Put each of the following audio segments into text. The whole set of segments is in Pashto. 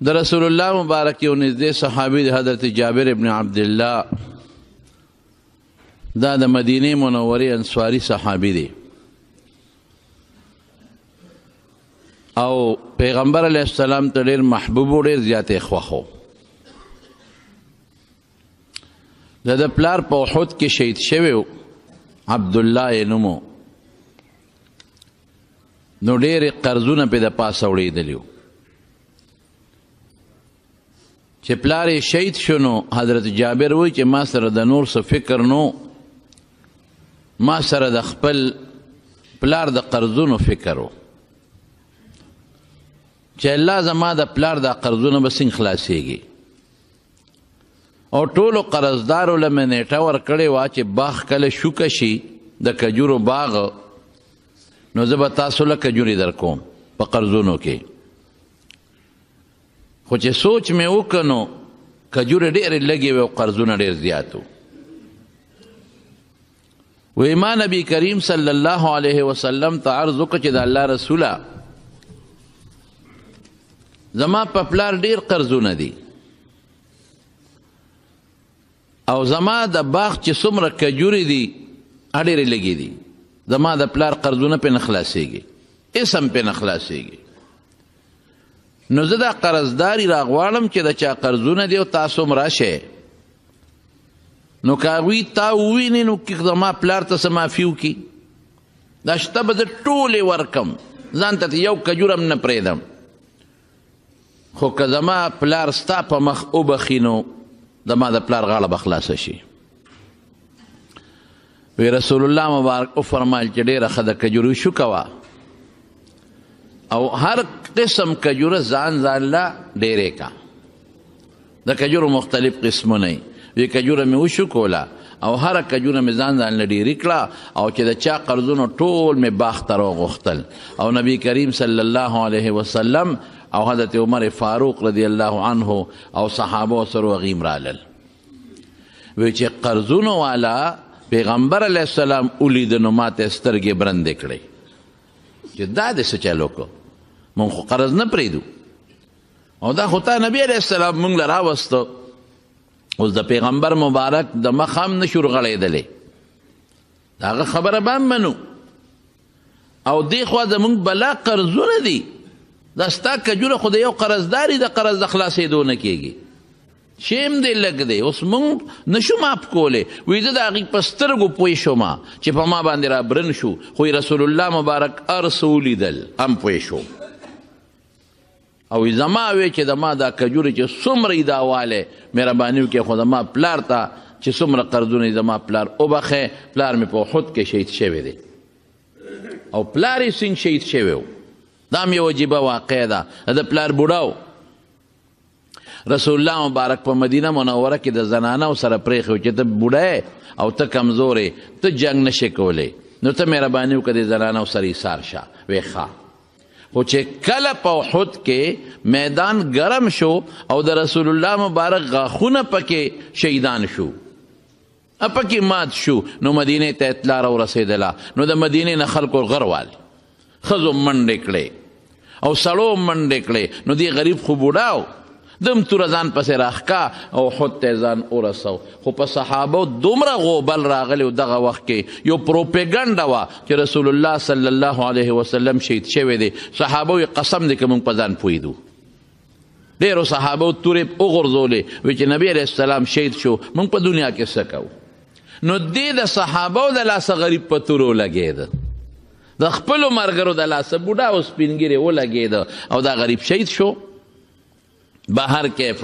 د رسول الله مبارک یو نږدې صحابي د حضرت جابر ابن عبدالله دا د مدینه منورې انصاري صحابي دی او پیغمبر علیه السلام ته ډېر محبوب و ډېر زیاتې خوښ و د پلار په احد کې شهید شوی و عبدالله یې نوم و نو ډېرې قرضونه پې د پاسه وړېدلي و چې پلار یې شهید شو نو حضرت جابر وایي چې ما سره د نور څه فکر نو ما سره د خپل پلار د قرضونو فکر و چې الله زما د پلار د قرضونه به څنګه خلاصېږي او ټولو قرضدارو له مې نیټه ورکړې وه چې باغ کله شوکه شي د کجورو باغ نو زه به تاسو له کجورې در کوم په قرضونو کې خو چې سوچ مې وکړ نو کجورې ډېرې لږې وې او قرضونه ډېر زیات و وی ما نبی کریم صلی الله علیه وسلم ته عرض وکړه چې د الله رسوله زما په پلار ډېر قرضونه دي او زما د باغ چې څومره کجورې دي ډېرې لږې دي زما د پلار قرضونه پې نه خلاصېږي اسم پې نه خلاصېږي نو زه دا قرضداري راغواړم چې د چا قرضونه دي او تاسو هم راشئ نو که هغوی تا وویني نو زما پلار ته څه معافي وکړي دا شته به زه ټولې ورکم ځان ته یو کجور هم نه پرېږدم خو که زما پلار ستا په مخ وبخي نو زما د پلار غاړه به خلاصه شي وی رسول الله مبارک وفرمایل چې ډېره ښه د کجورو شوکه وه او هر قسم کجوره ځان ځان له ډېرې کا د کجورو مختلف قسمونه وی کجوره مې وشوکوله او هره کجوره مې ځان ځان له ډېرې کړه او چې د چا قرضونو ټول مې باغ ته راغوښتل او نبی کریم صلی الله علیه وسلم او حضرت عمر فاروق رضی الله عنه او صحابه سره هغوی رالل وی چې قرضونو والا پیغمبر علیه السلام ولیده نو ماته سترګې برندې کړې چې دا دې څه چل وکړو مونږ خو قرض نه پرېږدو او دا خو تا نبي علیه السلام مونږ له راوسته اوس د پیغمبر مبارک د مخ هم نه شو رغړېدلی د هغه خبره به هم منو او دې خوا زمونږ بلا قرضونه دي دا ستا کجوره خو د یو قرضداري د قرض د خلاصېدو نه کېږي شیم دی لږ دی اوس مونږ نشو ماف کولی وی زه د هغې په سترګو پوه شوم چې په ما باندې را برن شو خو رسول الله مبارک هر څه ولیدل هم پوه شو او زما وی چې زما دا کجورې چې څومره یې دا والی مهرباني وکړې خو زما پلار ته چې څومره قرضونه زما پلار وبخې پلار مې په احد کې شهید شوی دی او پلار یې څنګه شهید شوی و دا هم یو عجیبه واقع ده د پلار بوډا رسول الله مبارک په مدینه منوره کې د زنانو سره پرېښی چې ته بوډا او ته کمزورې ته جنګ نشې کولی نو ته مهرباني وکړه د زنانو سره ایثار شه وی ښه خو چې کله په احد کې میدان ګرم شو او د رسول الله مبارک غاښونه پکې شهیدان شو پکې مات شو نو مدینې ته اطلاع راورسېدله نو د مدینې نه خلکو غروال ښځو منډې کړې او سړو منډې کړې نو دې غریب خو بوډا و دم توره ځان پسې راښکا او احد ته ځان ورسو خو په صحابو دومره غوبل راغلی و دغه وخت کې یو پروپیګنډه وه چې رسول الله صلی الله علیه وسلم شهید شوی دی صحابو یې قسم دی که موږ په ځان پوهېدو ډېرو صحابو تورې وغورځولې وی چې نبي علیه السلام شهید شو موږ په دنیا کې څه کوو نو دې د صحابو د لاسه غریب په تورو لګېده د خپلو ملګرو د لاسه بوډا او سپینګیرې ولګېده او دا غریب شهید شو بهر کیف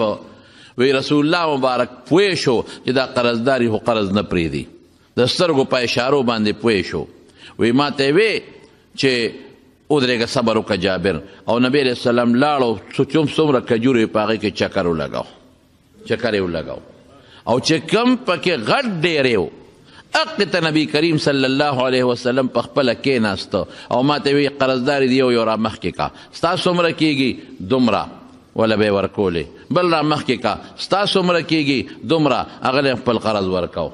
وی رسول الله مبارک پوه شو چې دا قرضداري خو قرض نه پرېږدي د سترګو په اشارو باندې پوه شو وی ما ته وی چې ودرېږه صبر وکړه جابر او نبی علیه السلام لاړو څومره کجورې په هغې کې چکر یې ولګاو او چې کم پکې غټ ډېرې و هغې ته نبی کریم صلی الله علیه وسلم په خپله کېناسته او ما ته وی قرضداري دی یو را مخکې کا ستا څومره کېږي دومره ولا به ورکولې بل را مخکې کا ستا څومره کېږي دومره هغه خپل قرض ورکاو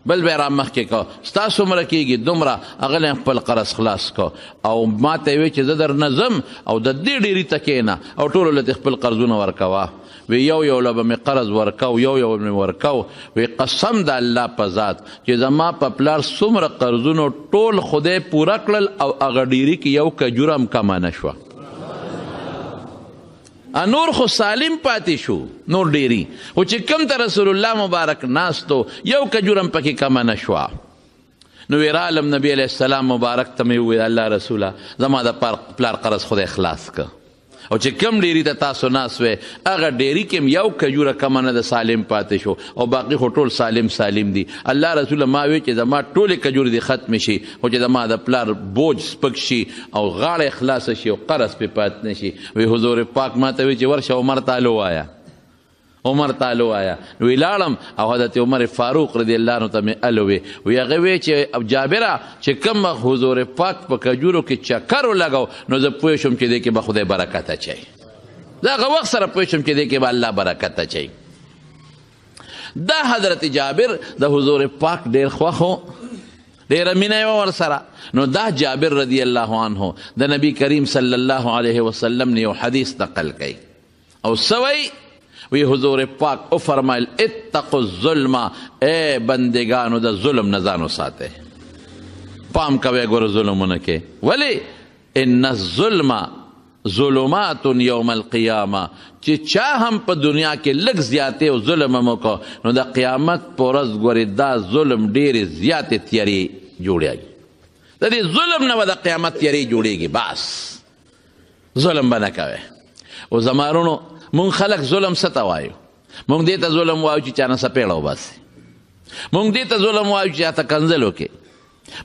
بل به را مخکې کو ستا څومره کېږي دومره هغه خپل قرض خلاص کو او ما ته یې وی چې زه در نظم او د دې ډېري ته کښېنه او ټولو له خپل قرضونه ورکوه وی یو له به مې قرض ورکو یو مې ورکو وی قسم د الله په ذات چې زما په پلار څومره قرضونو ټول خدای پوره کړل او هغه ډېري کې یو کجوره هم کمه نه شوه نور خو سالم پاتې شو نور ډیری خو چې کم ته رسول الله مبارک ناستو یو کجورم پکې کمه نه شوه نو ویرالم نبی علیه السلام مبارک ته مې وویل الله رسوله زما د پلار قرض خدای خلاص که او چې کم ډیری ته تاسو ناست وی هغه ډیری کې یو کجوره کمه نه د سالم پاتې شو او باقي خو ټول سالم دي الله رسوله ما وی چې زما ټولې کجورې دې ختمې شي خو چې زما د پلار بوج سپک شي او غاړه خلاصه شي او قرض پې پاتې نه شي وی حضور پاک ما ته وی چې ورشه عمر تعالی وایه وی لاړم او حضرت عمر فاروق رضی الله عنه ته مې الوی وی هغه وی چې جابره چې کوم حضور پاک په کجورو کې چکر ولګو نو زه پوه شم چې دې کې به خدای برکت اچوي زه هغه وخت سره پوه شم چې دې کې به الله برکت اچوي دا حضرت جابر د حضور پاک ډېر خوښ و ډېره مینه یې ورسره نو دا جابر رضی الله عنه د نبی کریم صلی الله علیه وسلم نه یو حدیث نقل کوي او سوی وی حضور پاک او فرمایل اتقوا الظلم اے بندگانو د ظلم نه ځان وساتئ پام کوئ ګوره ظلمونه کې ولی ان الظلم ظلمات یوم القیامه چې چا هم په دنیا کې لږ زیاتې او ظلم هم وکړو نو د قیامت په ورځ ګورې دا ظلم ډېرې زیاتې تیارې جوړېږي د دې ظلم نه به د قیامت تیارې جوړېږي بس ظلم به نه کوئ او زمارونو مونږ خلک ظلم څه ته وایو مونږ دې ته ظلم وایو چې چا نه سپېړه وباسي مونږ دې ته ظلم وایو چې چاته کنځل وکړي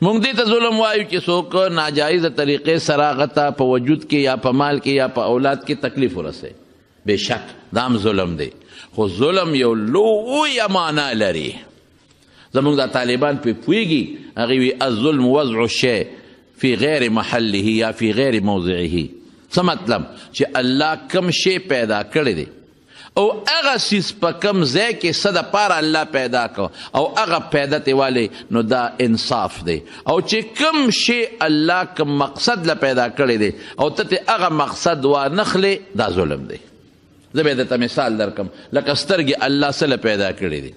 مونږ دې ته ظلم وایو چې څوک ناجایزه طریقې سره هغه ته په وجود کې یا په مال کې یا په اولاد کې تکلیف ورسوي بېشک دا هم ظلم دی خو ظلم یو لویه معنا لري زمونږ دا طالبان پې پوهېږي هغې وي الظلم وضع الشی فی غیر محله یا فی غیر موضعه څه مطلب چې الله کم شی پیدا کړی دی او هغه څیز په کم ځای کې څه دپاره الله پیدا کو او هغه پیدا ته والی نو دا انصاف دی او چې کم شی الله کم مقصد له پیدا کړی دی او ته هغه مقصد وانخلې دا ظلم دی زه به درته مثال درکم لکه سترګې الله څه له پیدا کړی دی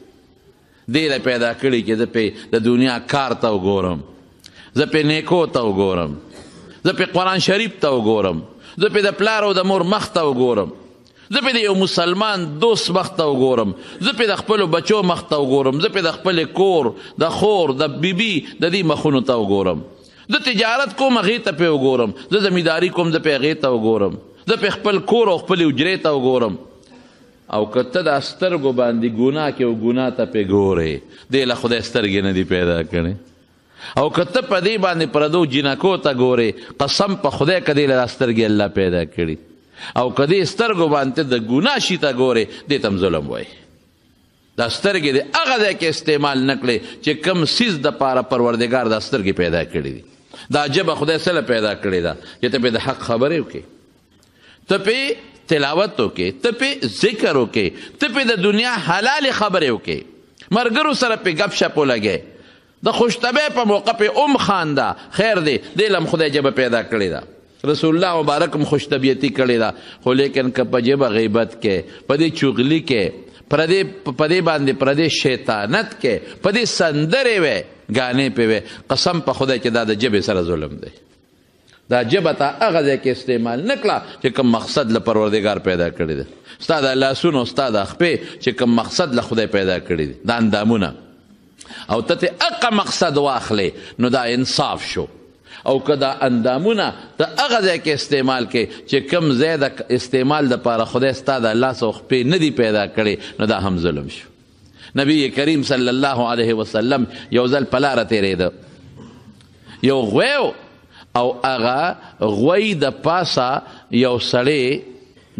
دې له پیدا کړي چې زه پې د دنیا کار ته وګورم زه پې نیکو ته وګورم زه پې قرآن شریف ته وګورم زه پې د پلار او د مور مخ ته وګورم زه پې د یو مسلمان دوست مخ ته وګورم زه پې د خپلو بچو مخ ته وګورم زه پې د خپلې کور د خور د بیبي د دې مخونو ته وګورم زه تجارت کوم هغې ته پې وګورم زه زمینداري کوم زه پې هغې ته وګورم زه پې خپل کور او خپلې حجرې ته وګورم او که ته د سترګو باندې ګناه کې او ګناه ته پې ګورې دې له خدای سترګې نه دي پیدا کړې او که ته په دې باندې پردو جنکو ته ګورې قسم په خدای که دې له سترګې الله پیدا کړي او که دې سترګو باندې د ګناه شي ته ګورې دې ته هم ظلم وایي دا سترګې دې هغه ځای کې استعمال نه کړې چې کوم څیز دپاره پروردګار دا سترګې پیدا کړي دي دا ژبه خدای څه له پیدا کړې ده چې ته پې د حق خبرې وکړې ته پې تلاوت وکړې ته پې ذکر وکړې ته پې د دنیا حلالې خبرې وکړې ملګرو سره پې گپ شپ ولګې د خوشطبع په موقع پې ام خانده خیر دی دې لم خدای ژبه پیدا کړې ده رسول الله مبارک هم خوشطبیعتي کړې ده خو لیکن که په ژبه غیبت کې په دې چغلي کې په دې باندې په دې شیطانت کې په دې سندرې وې ګانې پې وې قسم په خدای چې دا د ژبې سره ظلم دی دا ژبه ته هغه ځای کې استعمال نه کړه چې کوم مقصد له پروردګار پیدا کړی دی ستا د لاسونو ستا د خپې چې کوم مقصد له خدای پیدا کړی دی دا اندامونه او ته هغه مقصد واخلې نو دا انصاف شو او که دا اندامونه ته هغه ځای کې استعمال کې چې کوم ځای د استعمال دپاره خدای ستا د لاس او خپې نه دي پیدا کړې نو دا هم ظلم شو نبی کریم صلی الله علیه وسلم یو ځل په لاره تېرېده یو غوی او هغه غوی د پاسه یو سړی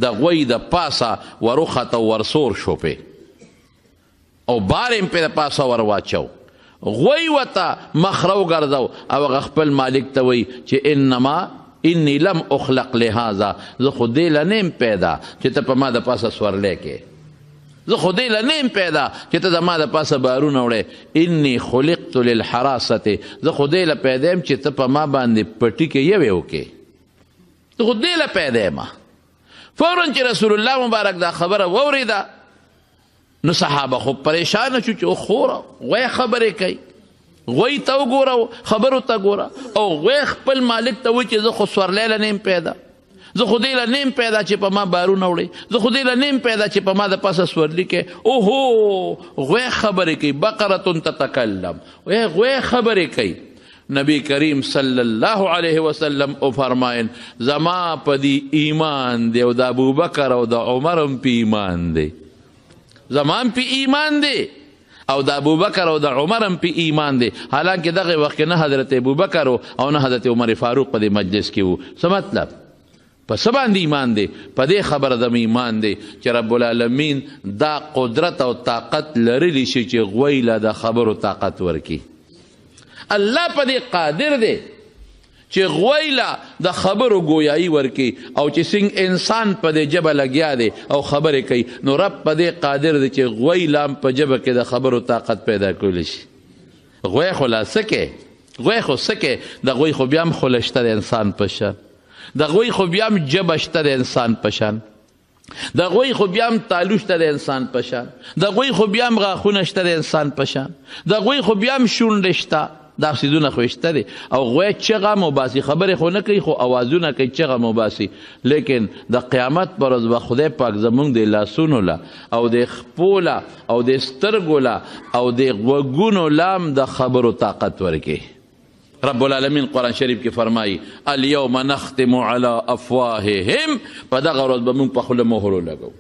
د غوی د پاسه وروخته ورسور شو پې او بار یې پې د پاسه ور واچو غوی ورته مخ راوګرځو او هغه خپل مالک ته وایي چې انما انی لم اخلق لهذا زه خو دې له نه یم پیدا چې ته په ما د پاسه سورلی کې زه خو دې له نیم پیدا چې ته زما د پاسه بارونه وړې. انی خلقت للحراستې، زه خو دې له پیدا یم چې ته په ما باندې پټي کې یوې وکې. زه خو دې له پیدا یم. فوراً چې رسول الله مبارک دا خبره واورېده نو صحابه خو پریشانه شو چې خوره غوی خبرې کوي، غوی ته وګوره، خبرو ته ګوره، او غوی خپل مالک ته وایي چې زه خو سورلی له نیم پیدا، زه خو دې له نیم پیدا چې په ما بارونه وړې، زه خو دې له نیم پیدا چې په ما د پاسه سورلي کې. اوهو غوی خبرې کوي، بقرة تتکلم، غوی خبرې کوي. نبی کریم صلی الله علیه وسلم او فرمایل زما په دې ایمان دی او د ابوبکر او د عمر هم په ایمان دی، زما هم په ایمان دی او د ابوبکر او د عمر هم په ایمان دی. حالانکه دغه وخت نه حضرت ابوبکر او نه حضرت عمر فاروق په دې مجلس کې وو. څه مطلب؟ په څه باندې ایمان دی؟ په دې خبره د ایمان دی چې رب العالمین دا قدرت او طاقت لرلی شي چې غوی له د خبرو طاقت ورکي. الله په دې قادر دی چې غوی له د خبرو گویایی ورکي، او چې څنګه انسان په دې ژبه لګیا دی او خبرې کوي، نو رب په دې قادر دی چې غوی له په ژبه کې د خبرو طاقت پیدا کولی شي. غوی خو لا څه کوي؟ غوی خو څه کوي؟ د غوی خو بیا هم خوله شته د انسان په شان، د غوی خو بیا هم ژبه شته د انسان په شان، د غوی خو بیا هم تالو شته د انسان په شان، د غوی خو بیا هم غاښونه شته د انسان په شان، د غوی خو بیا هم شونډې شته، دا څیزونه خو شته دي. او غوی چغه مو باسي، خبرې خو نه کوي خو اوازونه کوي، چغه مو باسي. لیکن د قیامت پر ورځ به خدای پاک زمونږ د لاسونو له او د خپو له او د سترګو له او د غوږونو له هم د خبرو طاقت ورکوي. رب العالمین قرآن شریف کې فرمایي الیوم نختم علی افواههم، په دغه ورځ به موږ په خوله مهر ولګو،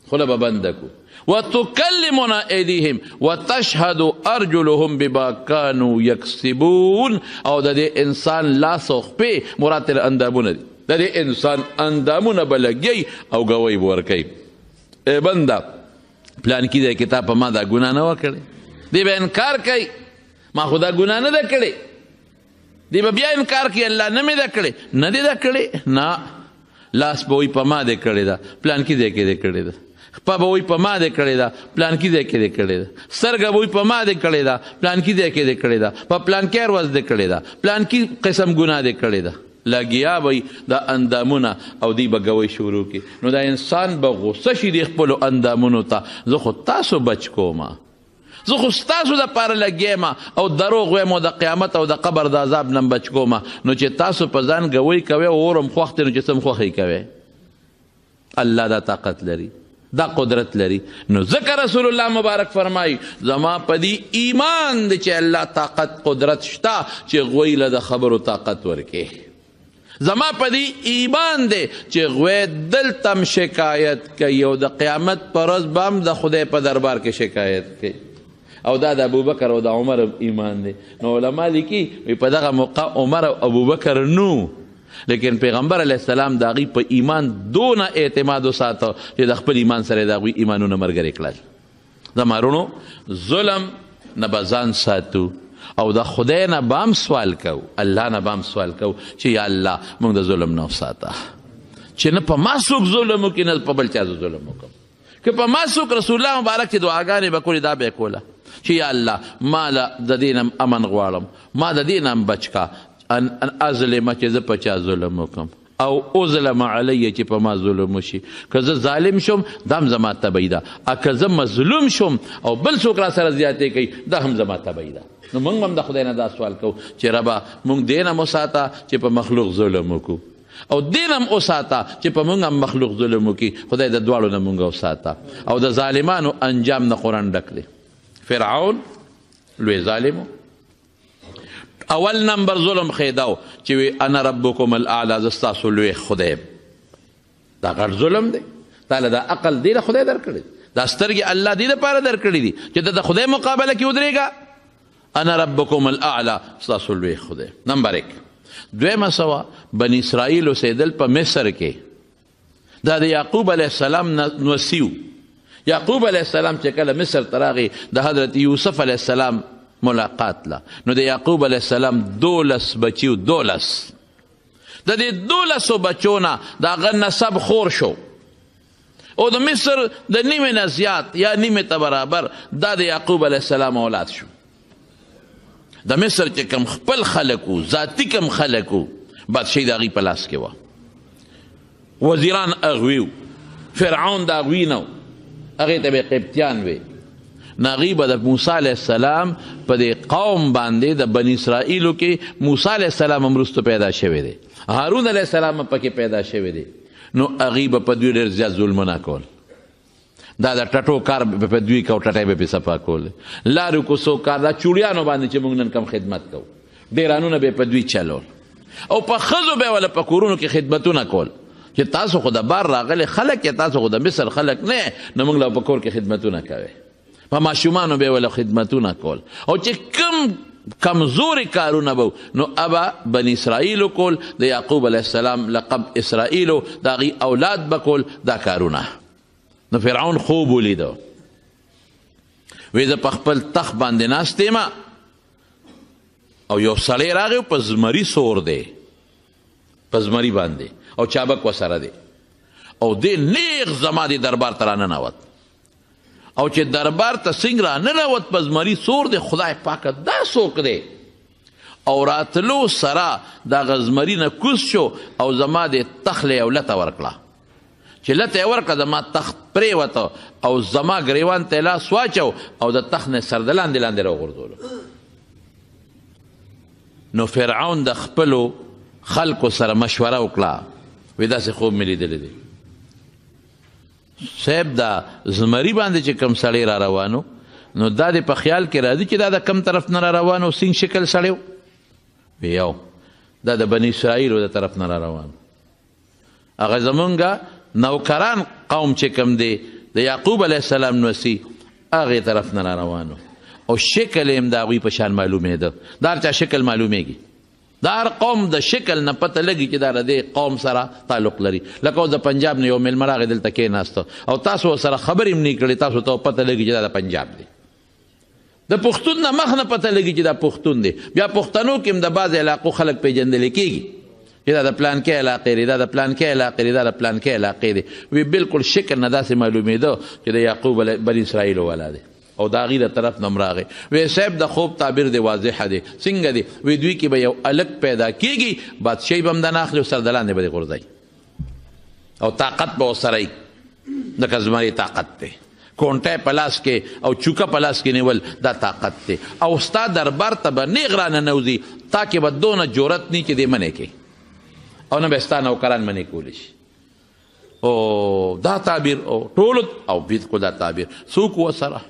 خوله به بنده کړو. وتکلمنا ایدیهم وتشهد ارجلهم بما كانوا یکسبون، او د دې انسان لاس او خپې مراد ترې اندامونه دي، د دې انسان اندامونه به لګي او ګوی به ورکوي. ای بنده پلانکي دی کتاب په ما دا ګناه نه وه کړې، دی به انکار کوي ما خو دا ګناه نه ده کړې، دی به بیا انکار کوي الله نه مې ده کړې، نه دی ده کړې، نه لاس به وایي په ما دی کړې ده، پلانکي دی کې دی کړې ده، خپه به وایي په ما دی کړې ده، پلانکي دی کې دی کړې ده، سترګه به وایي په ما دی کړې ده، پلانکي دی کې دی کړې ده، په پلانکي ورځ دی کړې ده، پلانکي قسم ګناه دی کړې ده. لګیا به د اندامونه او دی به ګوی شروع کړي. نو دا انسان به غصه شي د خپلو اندامونو ته، زه خو تاسو بچ کومه، زه خو ستاسو دپاره لګیم او دروغ وایم او د قیامت او د قبر د عذاب نه بچ کومه. نو چې تاسو په ځان ګوی کوئ او اور هم خوښ دی نو چې څه هم خوښۍ کوئ. الله دا طاقت لري، دا قدرت لري. نو ځکه رسول الله مبارک فرمایي زما په دې ایمان دی چې الله طاقت قدرت شته چې غوی له د خبرو طاقت ورکړي. زما په دې ایمان دی چې غوی دلته هم شکایت کوي او د قیامت په ورځ به هم د خدای په دربار کې شکایت کوي. او دا د ابوبکر او د عمر ایمان دی. نو علما لیکي په دغه موقع عمر او ابوبکر نو، لیکن پیغمبر علیه السلام د هغوی په ایمان دونه اعتماد وساته چې د خپل ایمان سره د هغوی ایمانونه ملګري کړل. زما وروڼو ظلم نه به ځان ساتو او د خدای نه به هم سوال کوو، الله نه به هم سوال کوو چې یا الله موږ د ظلم نه وساته، چې نه په ما څوک ظلم وکړي نه په بل چا زه ظلم وکړم. که په ما څوک رسول الله مبارک چې دعاګانې به کولې دا به یې کوله چې یا الله ما له د دې نه امن غواړم، ما د دې نه هم بچ کا ان ازلمه چې زه په چا ظلم وکړم او اظلم علیه چې په ما ظلم وشي. که زه ظالم شم دا هم زما تبعی ده، که زه مظلوم شم او بل څوک را سره زیاتې کوي دا هم زما تبعی ده. نو موږ هم د خدای نه دا سوال کوو چې ربه موږ دې نه وساته چې په مخلوق ظلم وکړو، او دین هم وساته چې په موږ هم مخلوق ظلم وکړي. خدای د دواړو نه موږ وساته. او د ظالمانو انجام نه قرآن ډک دی. فرعون لوی ظالمو، اول نمبر ظلم خیداو چې وی انا ربکم الاعلی، زه ستاسو لوی خدای. دا غټ ظلم دی. تعالی دا عقل دی له خدای درکړی، دا سترګې الله دې دپاره درکړي دي چې د خدای مقابله کې ودرېږه. انا ربکم الاعلی، ستاسو لوی خدای. نمبر 1. دویمه سوه بني اسرائیل اوسېدل په مصر کې. دا د یعقوب علیه السلام نوسیو. یعقوب علیه السلام چې کله مصر ته راغی د حضرت یوسف علیه السلام ملاقات له، نو د یعقوب علیه السلام 12 بچیو. 12 د دې 12 بچو نه د هغه نسب خور شو. او د مصر د نیمې نه زیات یا نیمې ته برابر دا د یعقوب علیه السلام اولاد شو. د مصر چې کم خپل خلک وو، ذاتي کم خلک وو، بادشاهي د هغوی په لاس کې وه. وزیران هغوی وو، فرعون د هغوی نه و، هغې ته به قبطیان وی. نو هغوی به د موسی علیه السلام په دې قوم باندې د بني اسرائیلو کې موسی علیه السلام هم وروسته پیدا شوی دی، هارون علیه السلام هم پکې پیدا شوی دی. نو هغوی به په دوی ډېر زیات ظلمونه کول. دا د ټټو کار به په دوی کو، ټټی به پې صفا کول، لارو کوڅو کار، دا چوړیانو باندې چې موږ نن کم خدمت کوو، ډیرانونه به په دوی چلول، او په ښځو به وله په کورونو کې خدمتونه کول چې تاسو خو د بار راغلی خلک یې، تاسو خو د مصر خلک نه، نو موږ له په کور کې خدمتونه کوئ. په ماشومانو به وله خدمتونه کول، او چې کم کمزوري کارونه به نو ابا بني اسرائیلو کول، د یعقوب علیه السلام لقب اسرائیلو، د هغوی اولاد به کول دا کارونه. نو فرعون خوب ولیدو، وی زه په خپل تخت باندې ناست یم او یو سړی راغی په زمري سور دی، په زمري باندې، او چابک ورسره دی، او دی نیغ زما د دربار ته راننوت. او چې دربار ته څنګه راننوت په زمري سور دی، خدای پاکه دا څوک دی؟ او راتلو سره دغه زمري نه کوز شو او زما د تخت له یو لته ورکړه. چې لته یې ورکړه زما تخت پرېوته او زما ګریوان ته یې لاس واچو او د تخت نه سر د لاندې لاندې راوغورځولو. نو فرعون د خپلو خلکو سره مشوره وکړه، وی داسې خوب مې لیدلی دی. صاحب دا زمري باندې چې کم سړی را روانو، نو دا د په خیال کې راځي چې دا د کم طرف نه را روانو، سینګ شکل سړی و؟ یو دا د بني اسرائیلو د طرف نه را روانو. هغه زمونږ نوکران قوم چې کم دی د یعقوب علیه السلام نوسی، هغې طرف نه را روانو، او شکل یې هم د هغوی په شان معلومېده. دا هر چا شکل معلومیږي، دا هر قوم د شکل نه پته لګي چې دا د دې قوم سره تعلق لري. لکه اوس د پنجاب نه یو میلمه راغی دلته کېناسته او تاسو ورسره خبرې هم نه کړې، تاسو ته پته لګي چې دا د پنجاب دی. د پښتون نه مخ نه پته لګي چې دا پښتون دی. بیا پښتنو کې هم د بعضې علاقو خلک پیژندلی کېږي چې دا د پلانکې علاقې دی، دا د پلانکې علاقې دی، دا د پلانکې علاقې دی. وی بالکل شکل نه داسې معلومېده چې د یعقوب بني اسرائیلو والا دی، او د هغې د طرف نه هم راغی. وی صاحب د خوب تعبیر دی واضحه دی. څنګه دی؟ وی دوی کې به یو الک پیدا کېږي، بادشاهي به هم دنه اخلي او سر د لاندې به دې غورځوي، او طاقت به ورسره وي، لکه زمري طاقت دی. کونټی په لاس کې او چوکه په لاس کې نیول دا طاقت دی. او ستا دربار ته به نیغ راننوځي، تا کې به دونه جرأت نه چې دې منې کې، او نه به ستا نوکران منې کولی شي. او دا تعبیر او ټولو او بالکل دا تعبیر څوک ورسره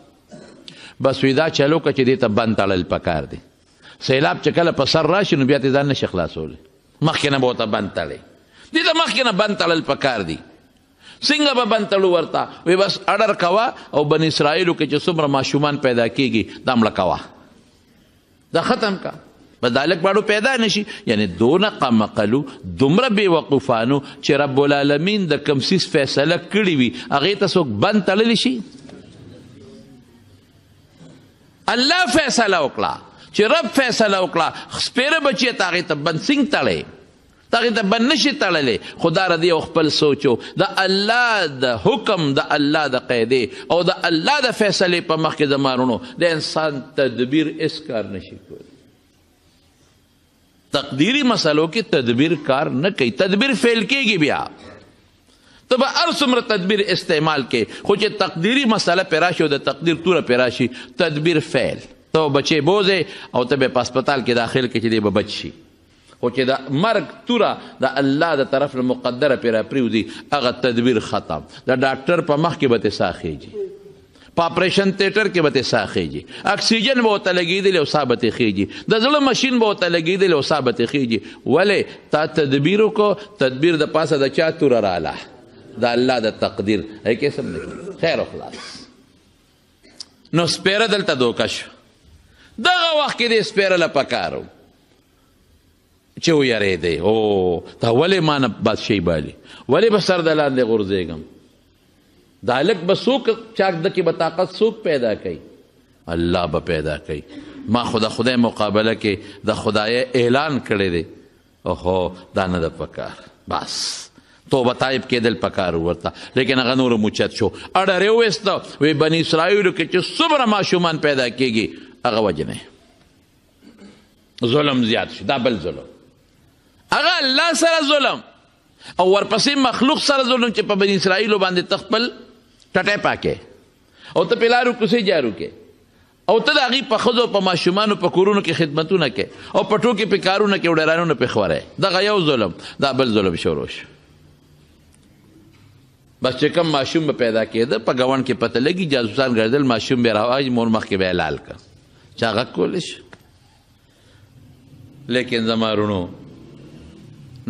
بس وی دا چلو که چې دې ته بند تړل پکار دی. سیلاب چې کله په سر راشي نو بیا ته ځان نشي خلاصولی، مخکې نه به ورته بند تړی، دې ته مخکې نه بند تړل پکار دی. څنګه به بند تړو ورته؟ وی بس اډر کوه او بني اسرائیلو کې چې څومره ماشومان پیدا کېږي دا مړه کوه، دا ختم که، به دا هلک باړو پیدا نشي. یعنی دونه قمقلو، دومره بې وقوفانو چې رب العالمین د کوم څیز فیصله کړې وي هغې ته څوک بند تړلی شي؟ الله فیصله وکړه چې رب فیصله وکړه سپیره بچی ته هغې ته بند څنګه تړی؟ ته هغې ته بند نشي تړلی. خو دا ردی او خپل سوچو د الله د حکم، د الله د قاعدې او د الله د فیصلې په مخ کې د مارونو د انسان تدبیر اس کار نشي کولی. تقدیری مسلو کې تدبیر کار نه کوي، تدبیر فیل کېږي. بیا ته به هر څومره تدبیر استعمال کې، خو چې تقدیری مسله پې راشي او د تقدیر توره پې راشي، تدبیر فیل. ته به بچې بوځې او ته به په هسپتال کې داخل کې چې دی به بچ شي، خو چې د مرګ توره د الله د طرف نه مقدره پې را پرېوځي، هغه تدبیر ختم. د ډاکټر په مخ کې به ته ساه خېږي، په اپریشن تیټر کې به ته ساه خېږي، اکسیجن به ورته لګېدلی او ساه به ته خېږي، د زړه مشین به ورته لګېدلی او ساه به ته خېږي. ولې؟ تا تدبیر وکړو، تدبیر د پاسه د چا توره راله؟ د الله د تقدیر. هی قسم نه خیر و خلاص. نو سپیره دلته دوکه شو. دغه وخت کې دې سپیره له پکار و چې ویرېدی، او تا ولې ما نه بادشاهي بالي، ولې به سر د لاندې غورځېږم؟ دا هلک به څوک چا د کې به طاقت څوک پیدا کوي؟ الله به پیدا کوي. ما خو د خدای مقابله کې د خدای اعلان کړی دی، اوهو دا نه ده پکار. بس توبه طایب کېدل پکارو ورته لیکن هغه نور موچت شو اډر یې وویسته وی بني اسرائیلو کې چې څومره ماشومان پیدا کېږي هغه وجنئ ظلم زیات شو دا بل ظلم هغه الله سره ظلم او ورپسې مخلوق سره ظلم چې په بني اسرائیلو باندې ته خپل ټټی پاکې او ته په لارو کوڅې جارو کې او ته د هغې په ښځو په ماشومانو په کورونو کې خدمتونه کې او په ټوکې په کارونه کې وډیرانونه پې خوری دغه یو ظلم دا بل ظلم شروع شو بس چې کم ماشوم به پیدا کېده په ګاونډ کې پته لګي جاسوسان ګرځېدل ماشوم به راواجي مور مخکې به یې لال کړ چا غږ کولی شو لیکن زما رونو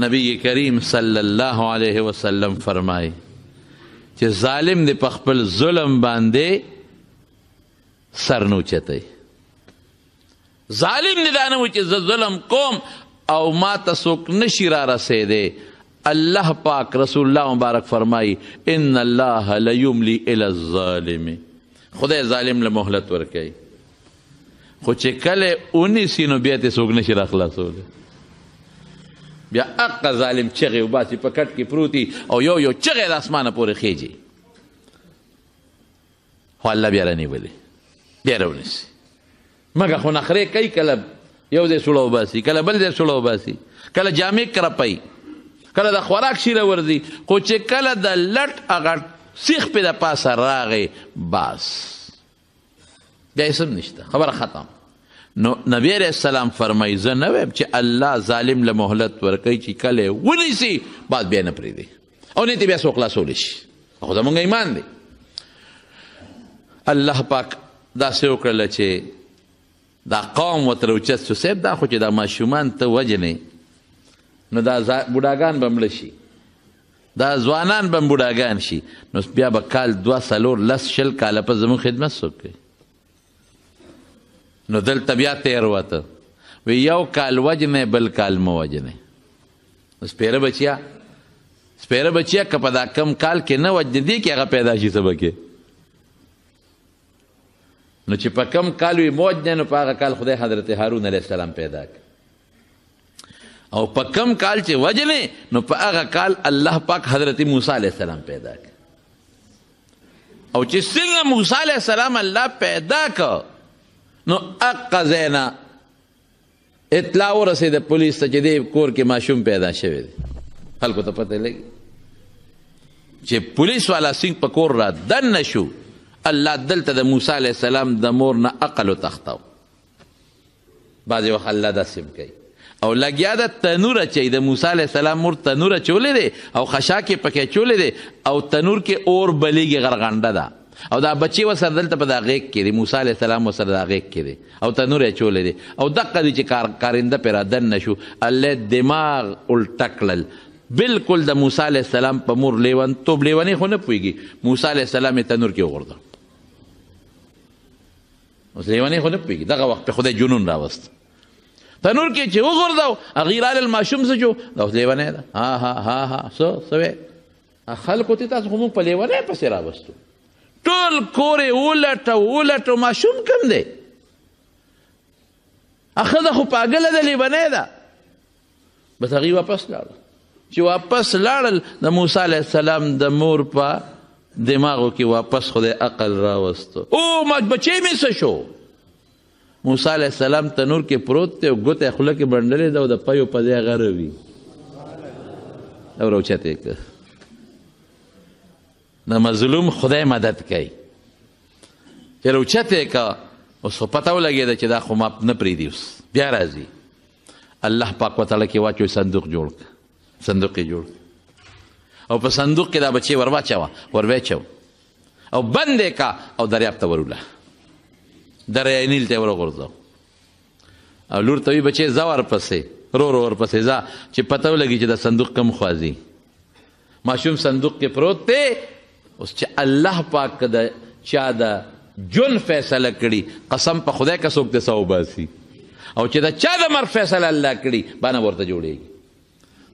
نبی کریم صلی الله علیه وسلم فرمای چې ظالم دې په خپل ظلم باندې سر نه اوچتی ظالم دې دا نه و چې زه ظلم کوم او ما ته څوک نشي را رسېدی الله پاک رسول الله مبارک فرمای ان الله لیملی الی الظالم خدای ظالم له مهلت ورکوي خو چې کله ونیسي نو بیا ته څوک نشي راخلاصولی بیا اقا ظالم چغې وباسي په کټ کې پروتي او یو یو چغې د اسمانه پورې خیجي خو الله بیا رانیولي بیا راونیسي مګه خو نخرې کوي کله یو ځای سوړه وباسي کله بل ځای سوړه وباسي کله جامې کرپوي کله د خوراک شیره ورځي خو چې کله د لټ هغه سیخ پې د پاسه راغی بس بیا یې سم نشته خبره ختم نو نبی علیہ السلام فرمایي زه نه وایم چې الله ظالم له مهلت ورکوي چې کله یې ونیسي بعد بیا نه پرېږدي او نه یې بیا څوک خلاصولی شي خو زمونږ ایمان دی الله پاک داسې وکړله چې دا قوم ورته راوچت شو صاحب دا خو چې دا ماشومان ته وجنې نو دا بوډاګان به مړه شي دا ځوانان به بوډاګان شي نو بیا به کال 2 4 10 شل کاله په زموږ خدمت څوک کوي نو دلته بیا تیر وته وی یو کال وجنې بل کال مه وجنې سپیره بچیا که په دا کم کال کې نه وجنې دی کې هغه پیدا شي څه به کې نو چې په کم کال وي مه وجنې نو په هغه کال خدای حضرت هارون علیه السلام پیدا کړ او په کم کال چې وجنې نو په هغه کال الله پاک حضرت موسی علیه السلام پیدا کړ او چې څنګه موسی علیه السلام الله پیدا کړ نو اقا زینا اطلاع ورسېده پولیس ته چې دې کور کې ماشوم پیدا شوی دی خلکو ته پته لګي چې پولیس والا سنګ په کور را دننه شو الله دلته د موسی علیه السلام د مور نه عقل وتښتاو بعضې وخت الله داسې هم کوي او لګیا د تنور اچوي د موسی علیه السلام مور تنور اچولی دی او خشاک یې پکې اچولی دی او تنور کې اور بلیږي غرغنډه ده او دا بچی ورسره دلته په دا غیږ کې دی موسی علیه السلام ورسره دا غیږ کې دی او تنور یې اچولی دی او دقه دی چې کارنده پرې رادننه شو الله دماغ الټه کړل بلکل د موسی علیه السلام په مور لیونتوب لیونی خو نه پوهېږي موسی علیه السلام یې تنور کې وغورځو اوس لیونی خو نه پوهېږي دغه وخت په خدای جنون راوست تنور کې چې وغورځو هغې رالل ماشوم څه شو دا اوس لیونی ده ها ها ها ها څه وی خلکو ته تاسو خو موږ په لیونی پسې راوستو ټول کور یې ولټو ماشوم کم دی ښځه خو پاګله ده لیونی ده بس هغې واپس لاړل چې واپس لاړل د موسی علیه السلام د مور په دماغو کې واپس خدای عقل راوستو او بچی مې څه شو موسی علیه السلام تنور کې پروت دی او ګوته یې خوله کې بنډلې ده او د پیو په ځای غره وي او راوچت یې کړ د مظلوم خدای مدد کوي چې راوچت یې کړه اوس خو پته ولګېده چې دا خو ما نه پرېږدي اوس بیا راځي الله پاک وتعالی کې واچوي صندوق جوړ کړه صندوق یې جوړ او په صندوق کې دا بچی ور واچو او بند یې کا او دریاب ته وروله دریای نیل ته یې وروغورځو او لور ته وي بچی ځه ورپسې رو ورپسې ځه چې پته ولګي چې دا صندوق کم خوا ځي ماشوم صندوق کې پروت دی اوس چې الله پاک د چا د جون فیصله کړي قسم په خدای که څوک د څه وباسي او چې د چا د مرګ فیصله الله کړي بانه ورته جوړېږي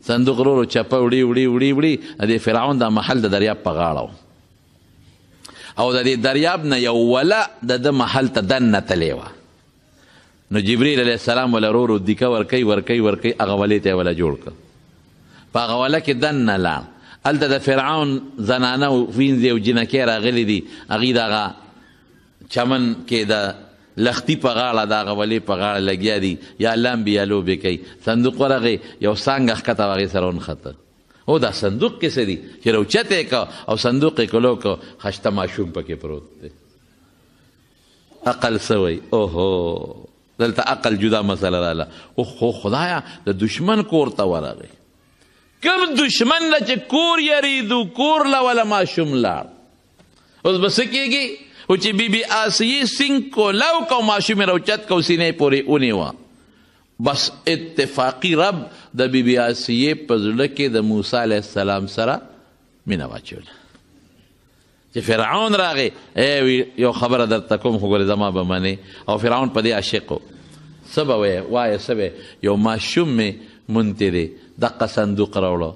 صندوق ورو چپه وړي د فرعون دا محل د دریاب په غاړه او د دې دریاب نه یو وله د ده محل ته دننه تلې وه نو جبریل علیه السلام وله ورو دیکه ورکوي هغه ولې ته یې وله جوړ کړه په هغه وله کې دننه لاړ هلته د فرعون زنانه او وینځې او جنکۍ راغلي دي هغوی دغه چمن کې د لختي په غاړه د هغه ولې په غاړه لګیا دي یا لامبې یا لوبې کوي صندوق ورغی یو څانګه ښکته وه هغې سره ونښته او دا صندوق کې څه دي چې روچت یې که او صندوق یې کلو که خشته ماشوم پکې پروت دی عقل څه وایي اوهو دلته عقل جدا مسله راله اوهو خدایا د دشمن کور ته ورغی کوم دشمن له چې کور یریدو کور له وله ماشوم لاړ اوس به څه کېږي او چې بی بی آسیې سینګ کو لو کو ماشوم یې روچت کو سینې پورې ونیوه بس اتفاقی رب د بی بی آسیې په زړه کې د موسی علیه السلام سره مینه واچوله چې فرعون راغی یو خبره درته کوم خو ګورې زما به منې او فرعون په دې عاشق و څه به وایې وایه څه به یو ماشوم مې مونتی دی دقه صندوق راوړه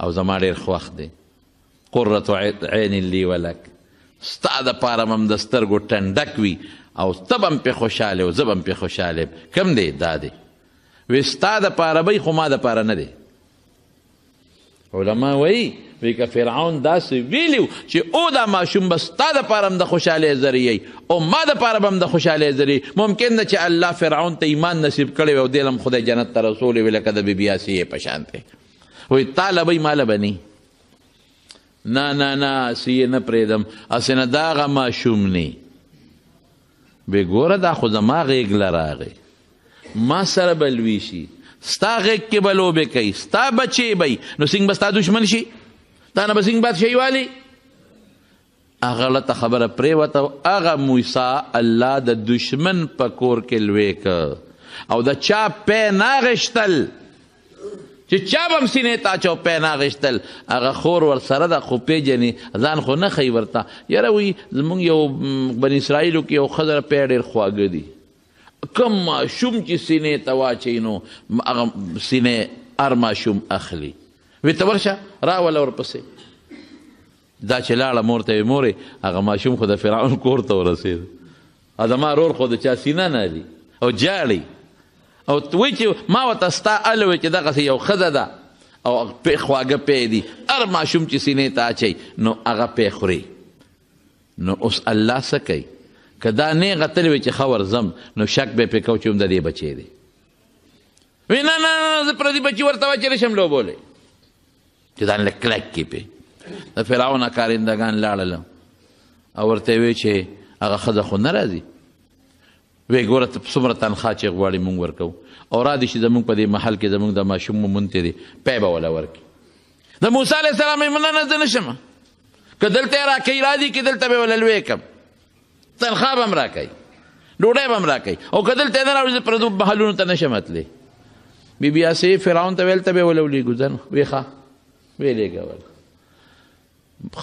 او زما ډېر خوښ دی قرة عین لی ولک ستا دپاره به هم د سترګو ټنډک وي او ته به هم پې خوشحاله او زه به هم پې خوشحاله یم کوم دی دا دی وی ستا دپاره به خو ما دپاره نه دی علما وایي وی که فرعون داسې ویلي چې او دا ماشوم به ستا دپاره هم د خوشحالۍ ذریعه او ما دپاره به هم د خوشحالۍ ذریعه ممکن ده چې الله فرعون ته ایمان نصیب کړی وي او دې هم خدای جنت ته رسولی وي لکه د بیبي آسیې په شان دی وایي تا له به ما له به نی نه نه نه آسیې نه پرېږدم هسې نه دا هغه ماشوم نی وی ګوره دا خو زما غېږ له راغی ما سره به لوی شي ستا غېږ کې به لوبې کوي ستا بچې به نو څنګه به ستا دشمن شي تا نه به څنګه بادشاهي والي هغه غلطه خبره پرېوته هغه موسی الله د دشمن په کور کې لوی که او د چا پی نه اخېستل چې چا به هم سینې ته اچو پی نه اخېستل هغه خور ورسره ده خو پېژني ځان خو نه ښیي ورته یاره وایي زمونږ یو بني اسرائیلو کې یو ښځه پی ډېر خواږه دي کم ماشوم چې سینې ته واچوي نو هغه سینې هر ماشوم اخلي وی ته ورشه راوله ورپسې دا چې لاړه مور ته وی مورې هغه ماشوم خو د فرعون کور ته ورسېد زما رور خو د چا سینه نه دي او جاړي او وایي چې ما ورته ستا اله وی چې دغسې یو ښځه ده او خواږه پی دي هر ماشوم چې سینې ته اچوي نو هغه پی خوري نو اوس الله څه کوي که دا نه غتلی وي چې ښه ورځم نو شک به پې کو چې هم د دې بچی دی وی نه نه زه پردي بچي ورته واچولی شم لوبولی چې دا لږ کلک کې پې د فرعون کارندګان لاړله او ورته یې وی چې هغه ښځه خو نه راځي وی ګوره ته څومره تنخوا چې غواړي مونږ ورکوو او را دي چې زمونږ په دې محل کې زمونږ د ماشوم مونتی دی پی به وله ورکړي د موسی علیه السلام یې نه نه زه نه شمه که دلته یې راکوي را دي کې دلته به وله لوی کړم تنخوا به هم راکوي ډوډۍ به هم راکوي او که دلته یې نه راوړي زه پردو محلونو ته نه شم تللی بی بی آسیې فرعون ته ویل ته به یې وله ولیږو ځه نو وی ښه ویې لېږول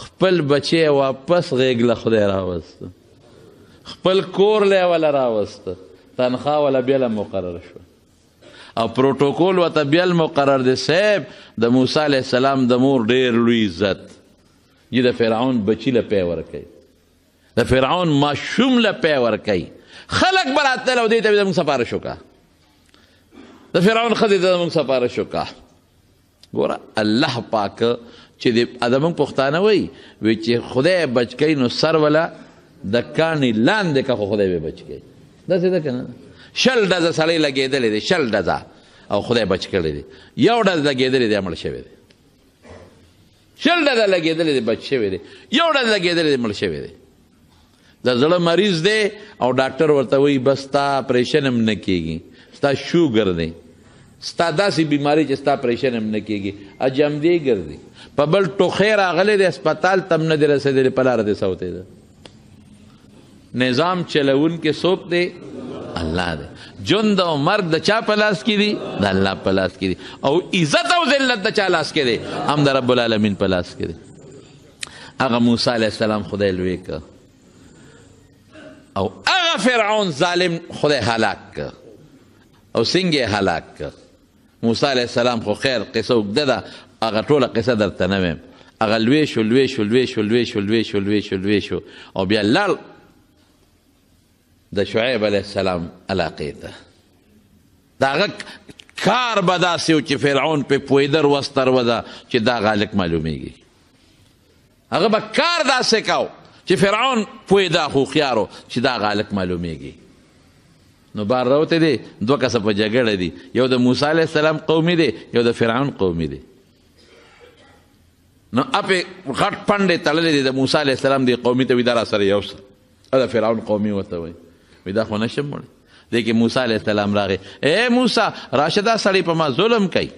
خپل بچی واپس غېږ له خدای راوسته خپل کور له یې وله راوسته تنخوا وله بېله مقرر شوه او پروتوکول ورته بېل مقرر دی صاحب د موسی علیه السلام د مور ډېر لوی عزت یې د فرعون بچي له پی ورکوي د فرعون ماشوم له پی ورکوي خلک به راتلل او دې ته به زموږ سپارش وکړه د فرعون ښځې ته زموږ سپارش وکړه ګوره الله پاک چې زموږ پښتانه وایي وی چې خدای بچ کوي نو سر وله د کاڼي لاندې که خو خدای به بچ کوي داسې ده که نه شل ډزه سړی لګېدلی دی شل ډزه او خدای بچ کړی دی یو ډز لګېدلی دی مړ شوی دی شل ډزه لګېدلی دی بچ شوی دی یو ډز لګېدلی دی مړ شوی دی د زړه مریض دی او ډاکټر ورته وایي بس ستا اپریشن هم نه کېږي ستا شوګر دی ستا داسې بیماری چې ستا اپریشن هم نه کېږي اجمدی ګرځي په بل ټوخی راغلی دی اسپتال ته هم نه دی رسېدلی په لاره دی سوتی ده نظام چلونکی څوک دی الله دی ژوند او مرګ د چا په لاس کې دي د الله په لاس کې دي او عزت او ذلت د چا لاس کې دی هم د رب العالمین په لاس کې دی هغه موسی علیه السلام خدای لوی که او هغه فرعون ظالم خدای هلاک که او څنګه یې هلاک که موسی علیه السلام خو خیر قصه اوږده ده هغه ټوله قصه درته نه ویم هغه لوی شو لوی شو لوی شو لوی شو لوی شو لوی شو لوی شو او بیا لاړ د شعیب علیه السلام علاقې ته د هغه کار به داسې و چې فرعون پې پوهېده وستر وده چې دا غالک معلومیږي. هغه به کار داسې کو چې فرعون پوهېده هوښیار و چې دا غالک معلومیږي. نو بار راوتی دی 2 کسه په جګړه دي، یو د موسی علیه السلام قومي دی، یو د فرعون قومي دی. نو اپې غټ پنډې تړلې دي د موسی علیه السلام دی قومي ته وي دا را سره یو څه، د فرعون قومي ورته وایي وایي دا خو نشم وړی. دی کې موسی علیه السلام راغی، ای موسی راشه دا سړی په ما ظلم کوي.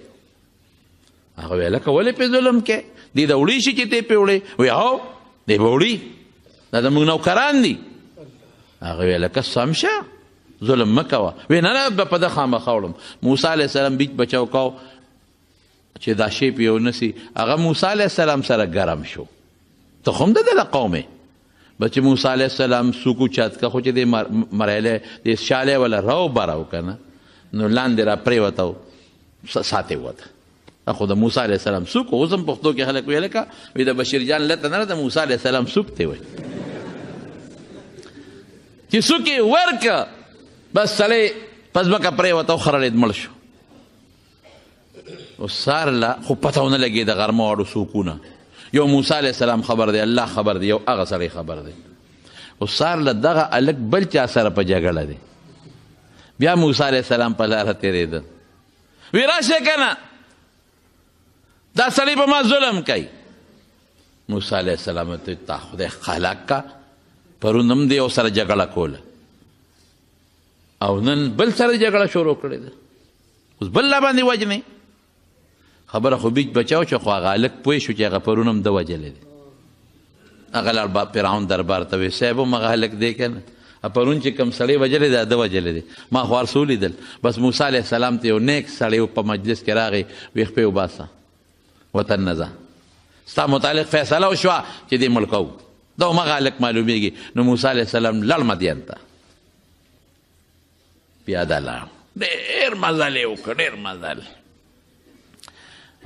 هغه ویل لکه ولې پې ظلم کوې؟ دی د وړي شي چې تی پې وړې؟ وایي هو دی به وړي، دا زموږ نوکران دي. هغه ویل لکه سم شه ظلم مه کوه. وی نه نه به په ده خامخا وړم. موسی علیه السلام بیچ بچاو کو چې دا شی په یو نسي. هغه موسی علیه السلام سره ګرم شو، ته خو هم د ده د قومې بس چې موسی علیه السلام سوکو چت که خو چې د مرحله د شالی ولا راو براو که نه نو لاندې را پرېوته او ساتې وته. خو د موسی علیه السلام سوک اوس هم پښتو کې خلک ویل که وي د بشیر جان لته نه د موسی علیه السلام سوک ته وایي چې سوک یې ورکه بس سړی په ځمکه پرېوته او خرړېد مړ شو. اوس سار له خو پته ونه لګېد د غرمه واړو سوکونه، یو موسی علیه السلام خبر دی، الله خبر دی، یو هغه سړی خبر دی. اوس سار له دغه هلک بل چا سره په جګړه دی. بیا موسی علیه السلام په لاره تېرېده، وی راشه که نه دا سړی په ما ظلم کوي. موسی علیه السلام ته تا خدای خلاق کا پرون هم دی یو سره جګړه کوله او نن بل سره جګړه شروع کړې ده، اوس بل لا باندې وجنې. خبره خو بیچ بچاو چې خو هغه هلک پوه شو چې هغه پرون هم ده وجلی دی. هغه لاړ فرعون دربار ته وی صاحب هم هغه هلک دی که نه پرون چې کوم سړی وجلی دی ده وجلی دی، ما خو هر څه ولیدل. بس موسی علیه السلام ته یو نیک سړی په مجلس کې راغی، ویښ پې وباسه وطن نه ځه، ستا متعلق فیصله وشوه چې دې مړ کوو، دا همغه هلک معلومیږي. نو موسی علیه السلام لړ مدین ته پیاده لاړ، ډېر مزل یې وکړ، ډېر مزل.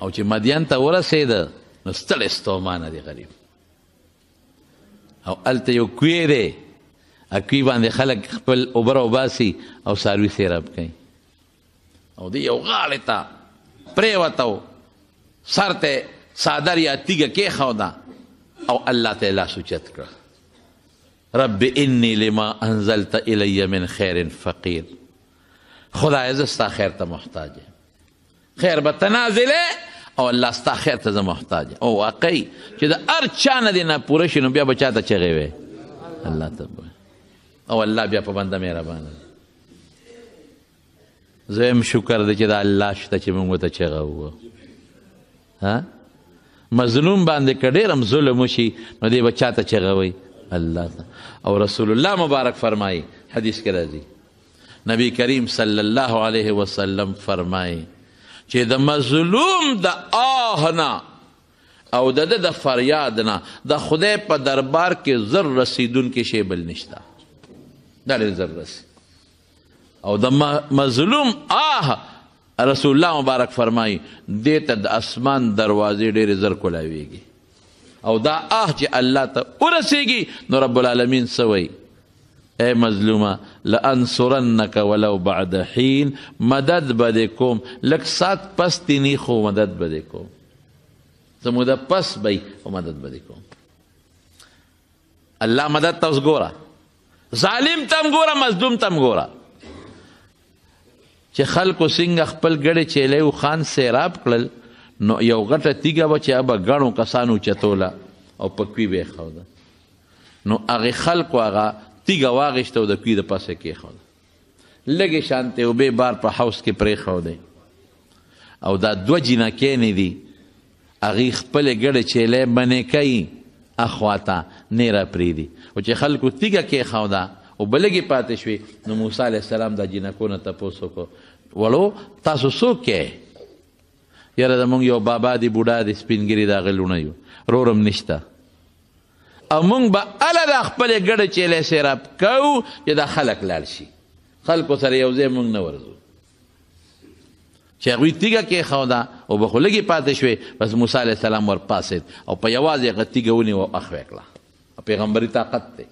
او چې مدین ته ورسېده نو ستړی ستومانه دی غریب، او هلته یو کوی دی، کوی باندې خلک خپل اوبه راوباسي او څاروي سیراب کوي، او دی یو غاړې ته پرېوته، سر ته څادر یا تیږه کېښوده او الله ته یې لاس اوچت کړه، رب انی لما انزلت الی من خیر فقیر. خدای زه ستا خیر ته محتاج یم، خیر به ته نازلې او الله ستا خیر ته زه محتاج یم. او واقعي چې د هر چا نه دې نه پوره شي نو بیا به چا ته چغې وی؟ الله ته به. او الله بیا په بنده مهربانه دی. زه شکر دی چې د الله شته چې موږ ورته چغه ووهو. مظلوم باندې که ډېر هم ظلم وشي نو دی به چا ته چغه وی؟ الله ته. او رسول الله مبارک فرمایي، حدیث کې راځي، نبی کریم صلی الله علیه وسلم فرمایي چې د مظلوم د آه نه او د د فریاد نه د خدای په دربار کې زر رسیدونکي شی بل نشته، دا ډېر زر رسي. او د مظلوم آه رسول الله مبارک فرمایي دې ته د اسمان دروازې ډېرې زر کولاویږي، او دا آه چې الله ته ورسیږي نو رب العالمین څه وایي؟ اے مظلومه لانصرنک ولو بعد حین، مدد به دې کوم، لږ ساعت پس تینی خو مدد به دې کوم، څه موده پس به خو مدد به دې کوم. الله مدد ته اوس ګوره، ظالم ته هم ګوره، مظلوم ته هم ګوره چې خلکو څنګه خپل ګړې چیلی و خان سیراب کړل نو یو غټه تیږه وه چې هغه به ګڼو کسانو چتوله او په کوي به یې ښوده، نو هغې خلکو هغه تیږه واغېسته او د کوي د پاسه کېښوده، لږې شانتې اوبې بار په حوض کې پرېښودی، او دا 2 جینکېنې دي هغې خپلې ګړې چیلی منې کوي اخواته نه را پرېږدي، او چې خلکو تیږه کېښوده او بلګې پاتې شوې نو موسی علیه السلام دا جینکو نه تپوس وکړو، وړو تاسو څوک یې؟ یاره زمونږ یو بابا دی، بوډا دی، سپین ګیري د هغې لوڼه یو، رورم نشته، او مونږ به هله د خپلې ګډه چیلی سیراب کوو چې دا خلک لاړ شي، خلکو سره یو ځای مونږ نه ورځو. چې هغوی تیږه کېښوده او به خو لږې پاتې شوې، بس موسی علیه السلام ورپاسېد او په یوازې هغه تیږه ونیوه او اخوی کړه، پیغمبري طاقت دی.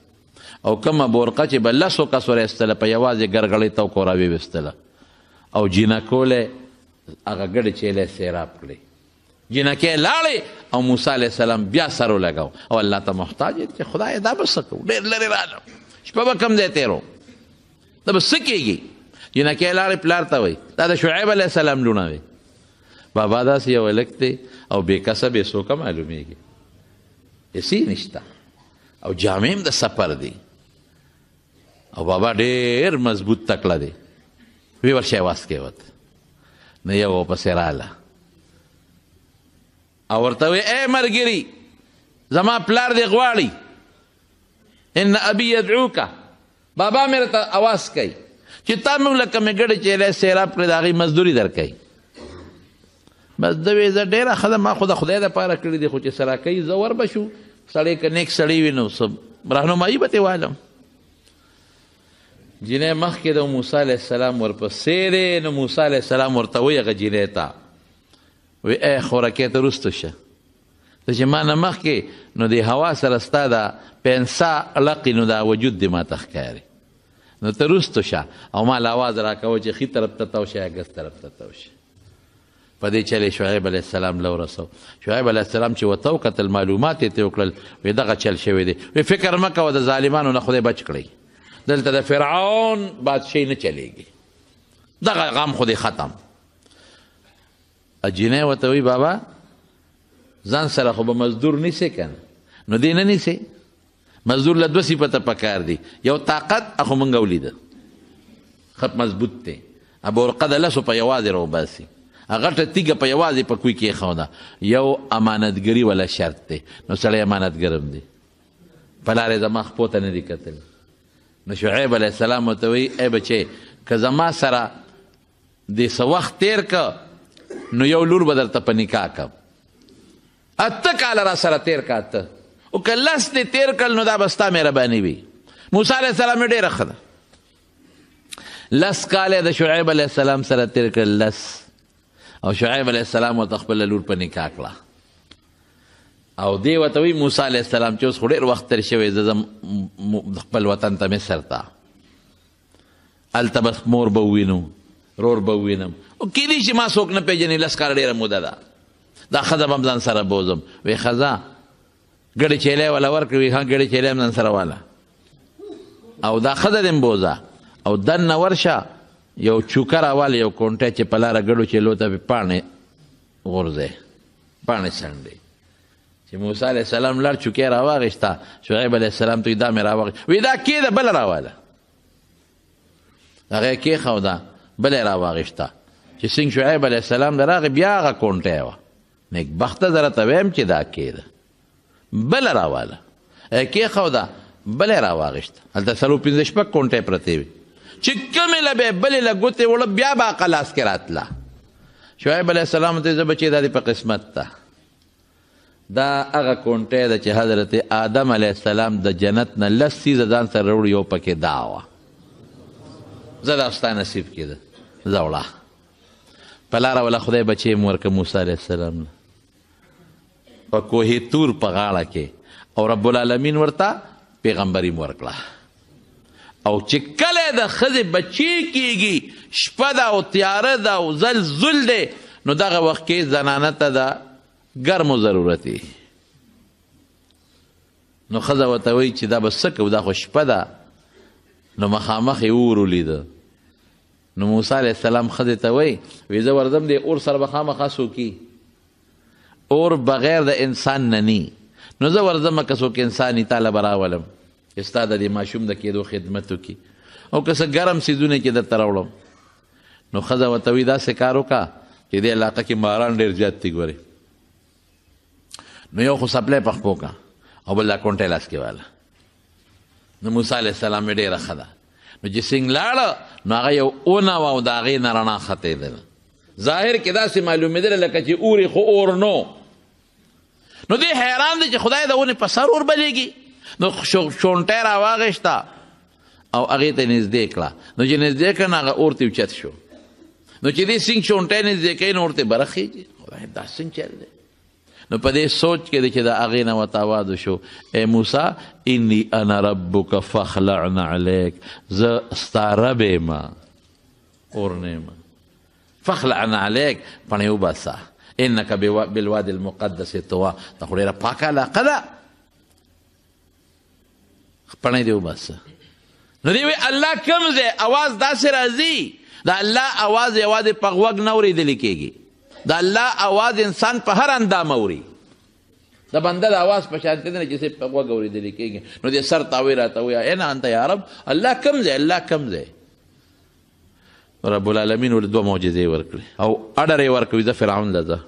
او کومه بورقه چې به 10 کسو را ایستله په یوازې ګرګړۍ ته وکړو راویې ویستله، او جینکولی هغه ګډې چیلې سیراب کړې جنکۍ لاړې او موسی علیه السلام بیا سر ولګاو او الله ته محتاج چې خدای دا به څه کوو ډېر لرې رالم شپه به کم ځای تېرو دا به څه کېږي جنکۍ لاړې پلار ته وایي دا د شعیب علیه السلام لوڼه وی بابا داسې یو هلک دی او بې کسه بې څوکه معلومېږي پیسې نشته او جامې هم د سفر دی او بابا ډېر مضبوط تکړه دی وی ورشه واس کې وت نه یو پسې راله او ورته وی ای مرګري زما پلار دی غواړي ان ابي يدعوك بابا مې راته اواز کوي چې تا موږ لکه مې ګډې چیلې سیراب کړې د هغې مزدوري درکوي بس ده وی زه ډېره ښه ده ما خو د خدای دپاره کړي دي خو چې سره کوي زه ور به شو سړی که نیک سړی وي نو څه رهنمایي به ترې والم جنۍ مخکې د موسی علیه السلام ورپسې دی نو موسی علیه السلام ورته وایي هغه جنۍ ته وی ای خورکۍ ته وروستو شه ته چې ما نه مخکې نو د هوا سره ستا د پنسا لقي نو دا وجود دې ما ته ښکاري نو ته وروستو شه او ما له اواز راکوه چې ښي طرف ته تو شه یا ګس طرف ته تو شه په دې چل شعیب علیه السلام له ورسو شعیب علیه السلام چې ورته وکتل معلومات یې ته وکړل وی دغه چل شوی دی وی فکر مه کوه د ظالمانو نه خدای بچ کړئ دلته د فرعون بادشاهي نه چلیږي دغه غم خو دې ختم جنۍ ورته وی بابا ځان سره خو به مزدور نیسې که نه نو دې نه نیسې مزدور له دوه صفته پکار دی یو طاقت اخو موږ ولیده خط مضبوط دی ابورقه د لسو په یوازې راوباسي غټه تیږه په یوازې په کوی کې ایښوده یو امانتګري ولا شرط دی نو سړی امانتګر هم دی په لارې زما خپو ته نه دي کتلي نو شعیب علیه السلام ورته وایي ای بچې که زما سره دې څه وخت تېر که نو یو لور به درته په نکاح کړم 8 کاله را سره تېر که 8 او که 10 دې تېر کړل نو دا به ستا مهرباني وي موسی علیه السلام یې ډېره ښه ده 10 کاله د شعیب علیه السلام سره تېر کړل 10 او شعیب علیه السلام ورته خپله لور په نکاح کړه او دی ورته وایي موسی علیه السلام چې اوس خو ډېر وخت تېر شوی زه ځم خپل وطن ته مصر ته هلته به مور به ووینو رور به ووینم او کیدای شي ما څوک نه پېژني 10 کاله ډېره موده ده دا ښځه به هم ځان سره بوځم وی ښځه ګډې چیلې والا ورکړې وي ها ګډې چیلې هم ځان سره واله او دا ښځه دې هم بوځه او دننه ورشه یو چوکه راواله یو کونټی چې په لاره ګډو چیلو ته پې پاڼې غورځئ پاڼې څنډئ چې موسی علیه السلام لاړ چوکۍ راواغېسته شعیب علیه السلام ته وي دا مې راواغېست وی دا کېده بله راواله هغه یې کېښوده بله یې راواغېسته چې څنګه شعیب علیه السلام د راغی بیا هغه کونټی وه نیکبخته زه راته ویم چې دا کېده بله راواله کېښوده بله یې راواغېسته هلته 4-5 کونټۍ پرتې وي چې کومې له به بلې له ګوتې وړه بیا به هغه لاس کې راتله شعیب علیه السلام ته زه بچې دا دې په قسمت ته دا هغه کونټۍ ده چې حضرت آدم علیه السلام د جنت نه 10 څیزه ځان سره راوړي یو پکې دا وه زه دا ستا نصیب کېده زه وړه په لاره وله خدای بچې م ورکړه موسی علیه السلام نه په کوهې تور په غاړه کې او رب العالمین ورته پیغمبري م ورکړه او چې کله د ښځې بچی کېږي شپه ده او تیاره ده او زلزل دی نو دغه وخت کې زنانه ته د ګرمو ضرورت وي نو ښځه ورته وایي چې دا به څه کوو دا خو شپه ده نو مخامخ یې اور ولیده نو موسی علیه السلام ښځې ته وایي وی زه ورځم دې اور سره به خامخا څوکي اور بغیر د انسان نه نی نو زه ورځم که څوک انسان یي تاله به راولم چې ستا د دې ماشوم د کېدو خدمت وکړي او که څه ګرم څیزونه کې درته راوړم نو ښځه ورته وایي داسې کار وکړه چې دې علاقه کې ماران ډېر زیات دي ګورې نو یو خو سپلی په خپو کړه او بل دا کونټۍ لاس کې واله نو موسی علیه السلام یې ډېره ښه ده نو چې څنګه لاړه نو هغه یو اونه وه او د هغې نه رڼا ختېدله ظاهر کې داسې معلومېدله لکه چې اورې خو اور نو نو دې حیران دی چې خدای د ونې په سر اور بلیږي نو شونټۍ راواغېسته او هغې ته نږدې کړه نو چې نږدې کړه نو هغه اور ته اوچت شو نو چې دې څنګه شونټۍ نږدې کوي نو ورته بره خېږي خدای دا څنګه چل دی نو په دې سوچ کې دی چې د هغې نه ورته آواز وشو ای موسی انی انا ربک فاخلع نعلیک زه ستا رب یم اور نه یم فخلعن علیک پڼې وباسه انک بالوادي المقدس طوا دا خو ډېره پاکه علاقه ده پڼې دې وباسه نو دی وی الله کوم ځای اواز داسې راځي د الله اواز یوازې په غوږ نه اورېدلی کېږي د الله اواز انسان په هر اندام اوري د بنده د اواز په شان دی نه چې په غوږ اورېدلی کېږي نو دې سر تاوی راته ووایه این انت یا رب الله کوم ځای الله کوم ځای رب العالمین ورته دوه معجزې ورکړې او اډر یې ورکړي زه فرعون له ځه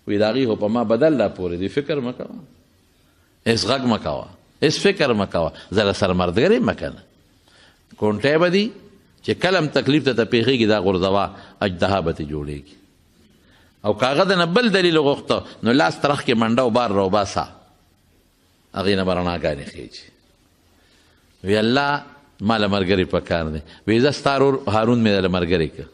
وی د هغې خو په ما بدل را پورې دی فکر مه کوه هېڅ غږ مه کوه هېڅ فکر مه کوه زه له سره مردګرې مه کنه کونټی به دي چې کله هم تکلیف ته پیښېږي دا غورځوه اجدها به ترې جوړېږي او که هغه د نه بل دلیل غوښته نو لاس ترخ کې منډه و بار راوباسه هغې نه به رڼاګانې خېجي وی الله ما له ملګري په کار دی وی زه ستا ورور هارون مې له ملګري که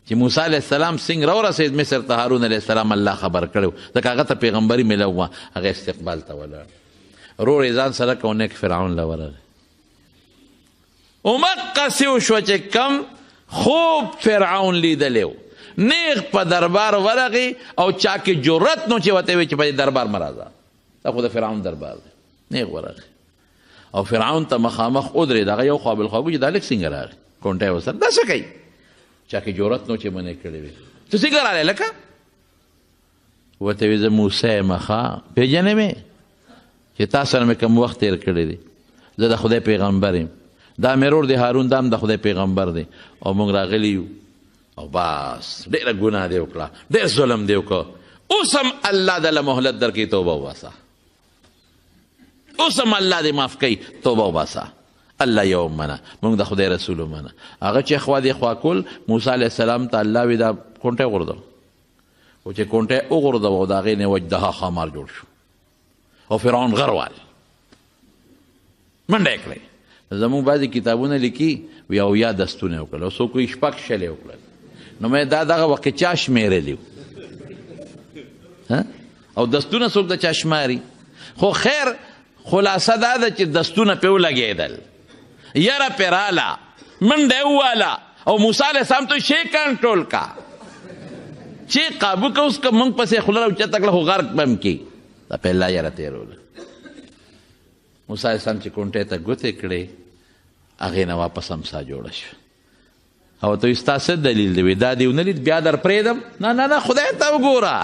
چې موسی علیه السلام څنګه راورسېد مصر ته هارون علیه السلام الله خبر کړی ځکه هغه ته پیغمبري میلو وه هغه استقبال ته ولاړ ورور یې ځان سره که نیک فرعون له ورغی همقسې وشوه چې کم خوب فرعون لیدلی و نیغ په دربار ورغی او چا کې جرت نو چې ورته وی چې په دې دربار مه راځه دا خو د فرعون دربار دی نیغ ورغی او فرعون ته مخامخ ودرېد هغه یو خوا بل خوا چې دا لږ څنګه راغی کونټی ورسره دا څه کوي چا کې جرت نو چې منې کړی وي ته څنګه راغلی لکه ورته وی زه موسی یم ښه پېژنې مې چې تا سره مې کوم وخت تېر کړی دی زه د خدای پیغمبر یم دا مې ورور دی هارون دا هم د خدای پیغمبر دی او موږ راغلي یو او بس ډېره ګناه دی وکړه ډېر ظلم دی وکړه اوس هم الله دله مهلت درکوي توبه وباسه اوس هم الله دې معاف کوي توبه وباسه الله یو منه موږ د خدای رسول ومنه هغه چې خوا دې خوا کول موسی علیه السلام ته الله وی دا کونټی غورځو او چې کونټی وغورځو او د هغې نه وجدها خامار جوړ شو او فرعون غروال منډه یې کړی زموږ بعضې کتابونه لیکي وی اویا دستونه یې وکړل او څوک وایي شپږ شل یې وکړل نو مې دا دغه وخت کې چا شمېرلی او دستونه څوک د چا شماري خو خیر خلاصه دا ده چې دستونه پې ولګېدل یره پې راله منډه یې وواله او موسی علیه السلام ته شی کنټرول کا چې قابو که اوس که موږ پسې خوله راوچته کړه خو غرق به م کي دا په الله یره تېروله موسی علیه السلام چې کونټۍ ته ګوتې کړې هغې نه واپس امسا جوړه شوه او ته ستا څه دلیل دی دا دې ونه لید بیا در پرېږدم نه نه نه خدای ته وګوره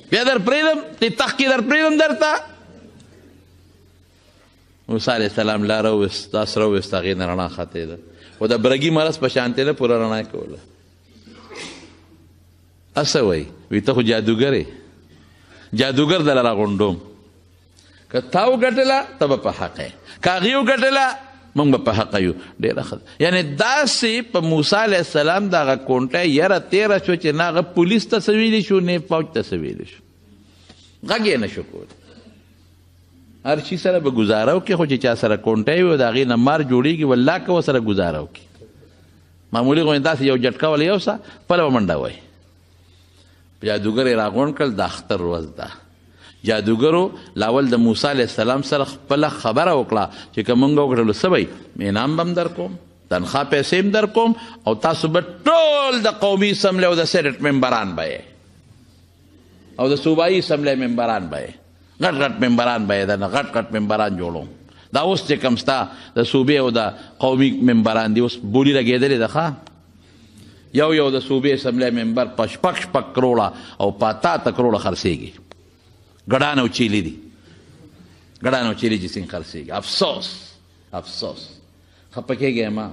بیا در پرېږدم دې تخت کې در پرېږدم درته موسی علیه السلام لاره وویست دا سره وویست هغې نه رڼا ختېده خو د برګي مرض په شانتې نه پوره رڼا یې کوله څه وایي وي ته خو جادوګر یې جادوګر دله راغونډوم که تا وګټله ته به په حق یې که هغې وګټله موږ به په حقه یو ډېره ښه یعنې داسې په موسی علیه السلام د هغه کونټۍ یره تېره شوه چې نه هغه پولیس ته څه ویلی شو نه فوج ته څه ویلی شو غږ یې نه شو کولی هر شي سره به ګزاره وکړي خو چې چا سره کونټۍ وي او د هغې نه مار جوړېږي والله که ورسره ګزاره وکړي معمولي غوندې داسې یو جټکه وله یو سه پله به منډه وایي جادوګر یې راغونډ کړل د اختر ورځ ده جادوګرو لاول د موسی علیه السلام سره خپله خبره وکړه چې که موږ وکړلو څه به انعام به هم در کوم تنخوا پیسې هم در کوم او تاسو به ټول د قومي اسمبلۍ او د سینټ ممبران به او د صوبایي اسمبلۍ ممبران به غټ غټ ممبران به یې دنه غټ غټ ممبران جوړوم دا اوس چې کوم ستا د صوبې او د قومي ممبران دي اوس بولي لګېدلې ده ښه یو د صوبې اسمبلۍ ممبر په شپږ کروړه او په اته کروړه خرڅېږي ګډان او چیلي دي ګډان او چیلي چې څنګه خرڅېږي افسوس افسوس خفه کېږی ما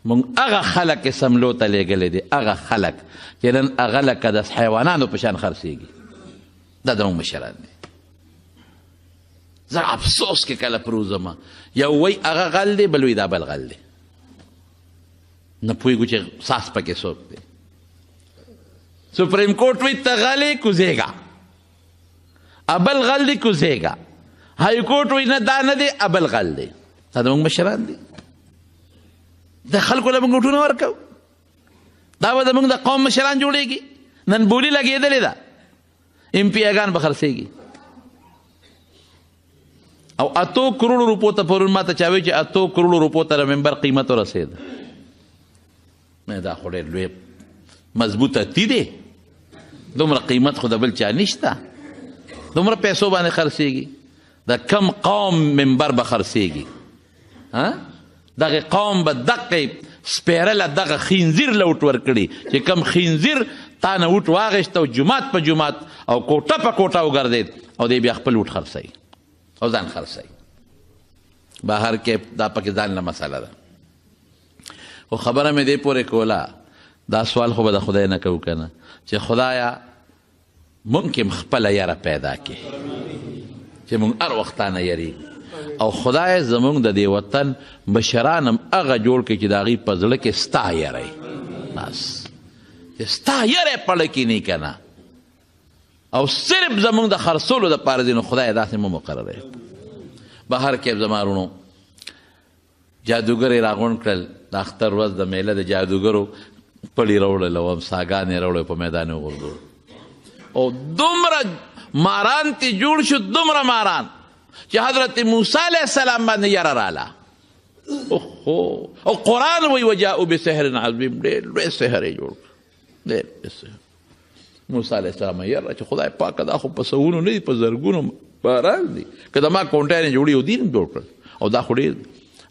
موږ هغه خلک اسمبلو ته لېږلی دي هغه خلک چې نن هغه لکه د حیوانانو په شان خرڅېږي دا زموږ مشران دي زه افسوس کې کله پروزم یو وایي هغه غل دی بل وایي دا بل غل دی نه پوهېږو چې ساس پکې څوک دی سپریم کورټ وایي ته غلې کوزېږه ابل غل دی کوزېږه های کورټ وایي نه دا نه دی ابل غل دی دا زموږ مشران دي د خلکو له موږ وټونه ورکوو دا به زموږ د قوم مشران جوړېږي نن بولي لګېدلې ده ایم پی اګان به خرڅېږي او 8 کروڑو روپو ته پرون ما ته چا وایي چې 8 کروڑو روپو ته د ممبر قیمت ورسېده نه دا خو ډېر لوی مضبوطه تی دی دومره قیمت خو د بل چا نشته دومره پیسو باندې خرڅېږي د کم قوم منبر به خرڅېږي دغه قوم به دقې سپیرله دغه خینزیر له وټ ورکړي چې کم خینزیر تا نه وټ واغېسته او جومات په جومات او کوټه په کوټه وګرځېد او دی بیا خپل وټ خرڅوي او ځان خرڅوي بهر کې دا پکې ځان له مسله ده خو خبره مې دې پورې کوله دا سوال خو به د خدای نه کوو که نه چې خدایا ممکن خپله یره پیدا کړي چې موږ هر وختانه یریږو او خدای زمونږ د دې وطن مشران هم هغه جوړ کړي چې د هغوی په زړه کې ستا یری بس چې ستا یری پړه کینی که نه او صرف زمونږ د خرڅولو دپاره دی نو خدای داسې مه مقرروي بهر کې زما وروڼو جادوګر یې راغونډ کړل د اختر ورځ د میله د جادوګرو پړي راوړل او امساګانې راوړل په میدان یې وغورځول او دومره ماران تی جوړ شو دومره ماران چې حضرت موسی علیه السلام باندې یره راله او قرآن وی وجاءوا بسحر عظیم ډېر لوی سحر یې جوړ ډېر سحر موسی علیه السلام یره چې خدای پاکه دا خو په سوونو نه دي په زرګونو باران دي که د ما کونټۍ نه جوړي او دین جوړ کړل او دا خو ډېر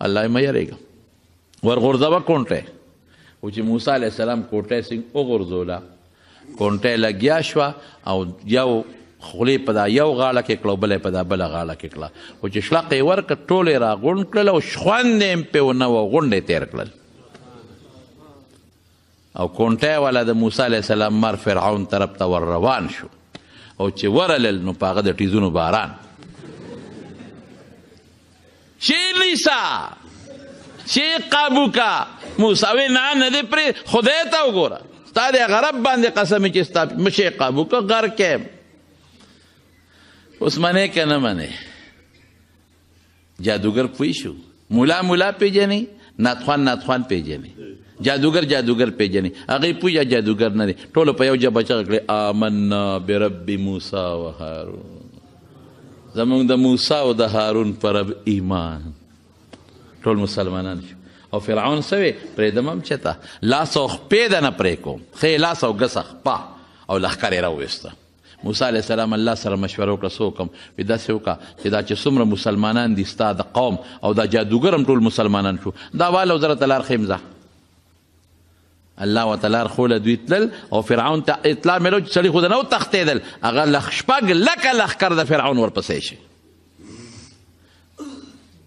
الله یې مه یېرېږه ورغورځوه کونټۍ خو چې موسی علیه السلام کونټۍ څنګه وغورځوله کونټۍ لګیا شوه او یو خولې په دا یو غاړه کې کړه او بله په دا بله غاړه کې کړه خو چې شلق یې ورکړه ټول یې راغونډ کړل او خوند یې پې ونه وه غونډ یې تېر کړل او کونټۍ والا د موسی علیه السلام مر فرعون طرف ته ور روان شو او چې ورلل نو په هغه د ټیزونو باران چې لیسا چې قابو کا موسی وی نه نه دې پرې خدای ته وګوره ستا د غرب باندې قسم چې ستا مشې قابو کا غر کې اوس منې که نه منې جادوګر پوه شو مولا پیژنې ناتخوان پیژنې جادوګر پیژنې هغې پوه یا جادوګر نه دی ټولو په یو جبه چغه کړې آمنا برب موسی و هارون زمونږ د موسی او د هارون په رب ایمان ټول مسلمانان شو او فرعون سوی پرېږدم هم چېته لاس او خپې ده نه پرې کوم ښې لاس او ګس خپه او لښکر یې راوویسته موسی علیه السلام الله سره مشوره وکړه څه وکړم وي داسې وکړه چې دا چې څومره مسلمانان دي ستا د قوم او دا جادوګر هم ټول مسلمانان شو دا واله زره ته لار ښیم ځه الله ورته لار ښوله دوی تلل او فرعون ته اطلاع میلو چې سړي خو د نه وتښتېدل هغه شپږ لکه لښکر د فرعون ورپسې شي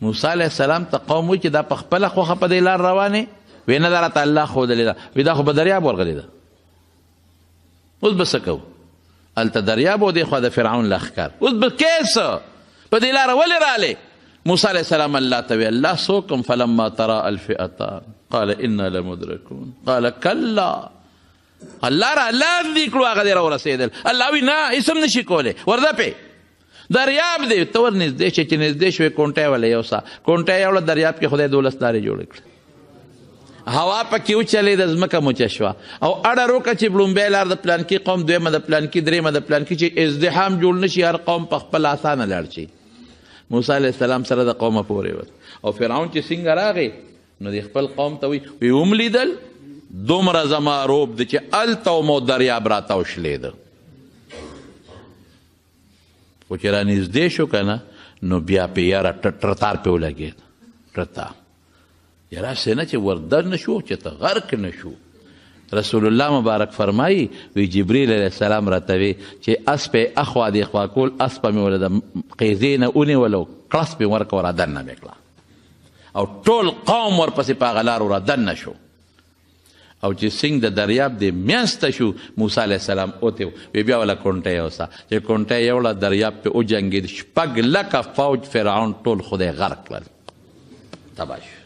موسی علیه السلام ته قوم وایي چې دا په خپله خوښه په دې لار روانې وی نه دا راته الله ښودلې ده وی دا خو به دریاب ورغلې ده اوس به څه کوو هلته دریاب و دې خوا د فرعون لښکر اوس به کیس په دې لاره ولې رالې موسی علیه السلام الله ته وی الله څوکم فلما ترى الفئتان قال انا لمدركون قال كلا الله را لاندې کړو هغه دې راورسېدل الله وی نه هېڅ هم نشي کولی ورځه پې دریاب دی ته ور نږدې شې چې نږدې شوې کونټۍ والا یو سا کونټۍ یوړه دریاب کې خدای 12 دارې جوړې کړې هوا پکې وچلېده ځمکه موچه شوه او اړه روکه چې لومبی لار د پلانکي قوم دویمه د پلانکي درېیمه د پلانکي چې ازدحام جوړ نه شي هر قوم په خپل اسانه لاړ شي موسی علیه السلام سره د قومه پورې وت او فرعون چې څنګه راغی نو د خپل قوم ته وی هم لیدل دومره زما روب دی چې هلته مو دریاب راته وشلېده خو چې رانږدې شو که نه نو بیا پې یاره ټرتار پې ولګېد ټرتار یاره هسې نه چې وردن نه شو چې ته غرق نه شو رسول الله مبارک فرمایي وی جبریل علیه السلام راته وی چې اس پې اخوا دېخوا کول اس په مې ولې د قیزې نه ونیولو کړس پې ورکړه رادننه مې کړه او ټول قوم ورپسې په هغه لارو رادننه شو او چې څنګه د دریاب د میانسته شو موسی علیه السلام اوتې وی بیا وله کونټۍ یوسه چې کونټۍ یوړه دریاب پې وجنګېد 6 لکه فوج فرعون ټول خدای غرق کړل تباه شو